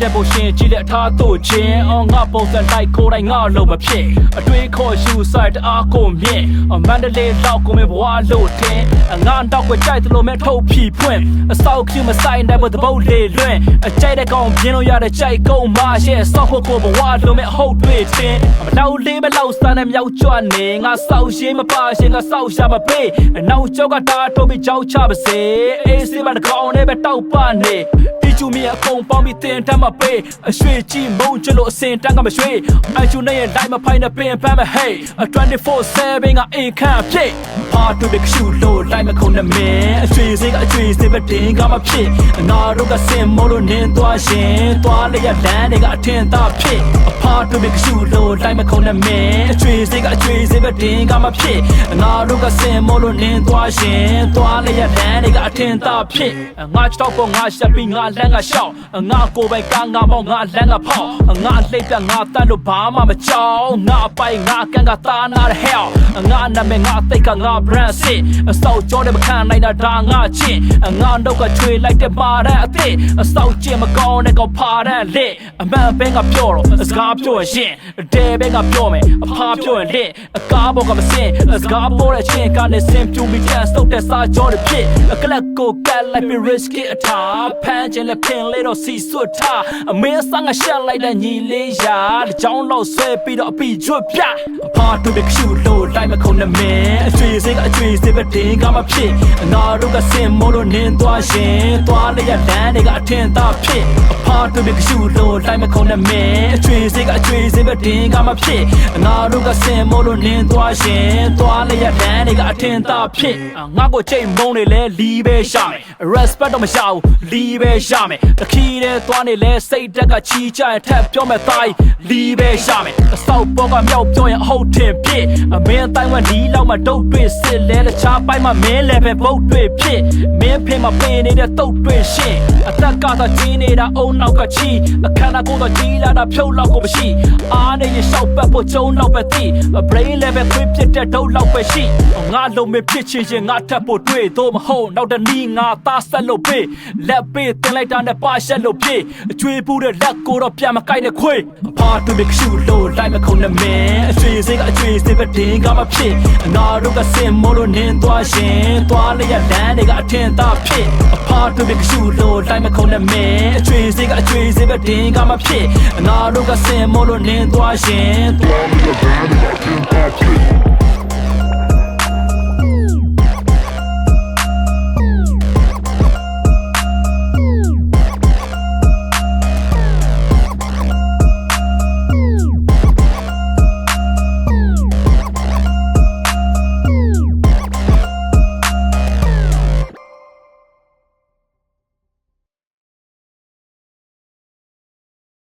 တဲ့ဘုရှင်ကြည့်လက်ထားတို့ချင်းအော်ငါပုံစံလိုက်ကိုတိုင်းငါလုံးမဖြစ်အတွေးခေါ်ယူဆိုင်တအားကိုမြင့်မန္တလေးလောက်ကိုမဘွားလို့တင်ငါတော့ကိုကြိုက်တယ်လို့မဲထုတ်ဖြီဖွင့်အစောက်ကျမဆိုင်တဲ့ဘသပုတ်လေးလွင့်အကြိုက်တဲ့ကောင်ပြင်းလို့ရတဲ့ကြိုက်ကုန်မရဲ့စောက်ဖို့ကိုဘဝလို့မဲဟုတ်တွေ့တင်မလောက်လေးမလောက်စားနဲ့မြောက်ကြွနေငါစောက်ရှင်းမပါရှင်းငါစောက်ရှာမပေးနောက်ကျောက်ကတားထုတ်ပြီးကြောက်ချပါစေအေးစင်မတကောင်နဲ့ပဲတောက်ပနေကျူမီအကုန်ပေါင်းပြီးတင်တမ်းမပေးအရွှေကြီးမုံကျလို့အစင်တန်းကမရွှေအချူနဲ့လိုက်မဖိုင်နဲ့ပင်ပန်းမဟေး24/7ကအိမ်ခန့်ဖြစ်ပါတူဘီရှူလို့လိုက်မခုံနဲ့မင်းအရွှေစိကအရွှေစိပဲတင်ကမဖြစ်ငါတို့ကစင်မို့လို့နင်းသွားရှင်သွားလျက်လမ်းတွေကအထင်သာဖြစ်အဖာတူဘီရှူလို့လိုက်မခုံနဲ့မင်းအရွှေစိကအရွှေစိပဲတင်ကမဖြစ်ငါတို့ကစင်မို့လို့နင်းသွားရှင်သွားလျက်လမ်းတွေကအထင်သာဖြစ်ငါချောက်ပေါ်ငါရှက်ပြီးငါလမ်းငါရှောက်ငါကိုပိုင်ကငါမောင်ငါလမ်းကဖောက်ငါလှိပ်ပြငါတန်းလို့ဘာမှမကြောက်ငါပိုင်ငါကန်ကသားနာတဲ့ hell ငါနာမည်ငါသိကငါ brand စစ်အစောက်ကြောတဲ့မခံနိုင်တာဒါငါချင်းငါတော့ကချွေလိုက်တဲ့ပါတဲ့အသစ်အစောက်ကျင်မကောင်းတဲ့ကောင်ဖာတဲ့လက်အမှန်ပဲငါပြောတော့စကားပြောရင်တဲပဲငါပြောမယ်အဖာပြောရင်လက်အကားဘောကမစင်စကားပေါ်တဲ့ချင်းကနေစင်ပြူမိတဲ့စောက်တဲ့စာကြောတဲ့ဖြစ်အကလပ်ကိုကက်လိုက်ပြီး risk အထားဖမ်းခြင်းနဲ့ဖင်လေးတော့စီစွတ်ထားအမင်းဆောင်ကရှက်လိုက်တဲ့ညီလေးရာတကြောင်းလောက်ဆွဲပြီးတော့အပီကျွတ်ပြအဖာတူဘီရှူလို့လိုက်မခုံနဲ့မင်းအကျွေးစိကအကျွေးစိပဲတင်ကမဖြစ်ငါတို့ကစင်မို့လို့နင်းသွားရှင်သွားလျက်လမ်းတွေကအထင်သာဖြစ်အဖာတူဘီရှူလို့လိုက်မခုံနဲ့မင်းအကျွေးစိကအကျွေးစိပဲတင်ကမဖြစ်ငါတို့ကစင်မို့လို့နင်းသွားရှင်သွားလျက်လမ်းတွေကအထင်သာဖြစ်ငါကိုချိန်မုံနေလဲလီးပဲရှာမယ် respect တော့မရှာဘူးလီးပဲရှာမယ်တခီးတဲ့သွားနေလဲစိတ်တက်ကချီးကြရင်ထပ်ပြောမဲ့သားလီးပဲရှာမယ်အစောက်ပေါ်ကမြောက်ပြောရင်အဟုတ်တင်ဖြစ်အမင်းအတိုင်းဝဒီလောက်မှတုတ်တွေ့စစ်လဲတခြားပိုင်းမှာမင်းလည်းပဲဘုတ်တွေ့ဖြစ်မင်းဖေးမှာပင်နေတဲ့တုတ်တွေ့ရှင်အသက်ကတော့ကြီးနေတာအုံနောက်ကချီအခမ်းအနားကိုတော့ကြီးလာတာဖြုတ်လောက်ကိုမရှိအားနေရရှောက်ပတ်ဖို့ကျုံလောက်ပဲသိ brain level ခွေးပြတဲ့ဒုတ်လောက်ပဲရှိငါလုံးမဖြစ်ချင်ရင်ငါထပ်ဖို့တွေ့တော့မဟုတ်နောက်တနည်းငါသားဆက်လို့ပေးလက်ပေးတင်လိုက်တာနဲ့ပါရှက်လို့ပြေအကျွေးပူတဲ့လက်ကိုတော့ပြန်မကိုက်နဲ့ခွေးအဖာတူဘီရှူလို့လိုက်မခုံနဲ့မင်းအကျွေးစိကအကျွေးစိပဲတင်ကမဖြစ်ငါတို့ကစင်မို့လို့နင်းသွားရှင်သွားလျက်လမ်းတွေကအထင်သာဖြစ်အဖာတူဘီရှူလို့လိုက်မခုံနဲ့မင်းအကျွေးစိကအကျွေးစိပဲတင်ကမဖြစ်ငါတို့ကစင်မို့လို့နင်းသွားရှင်သွားလျက်လမ်းတွေကအထင်သာဖြစ်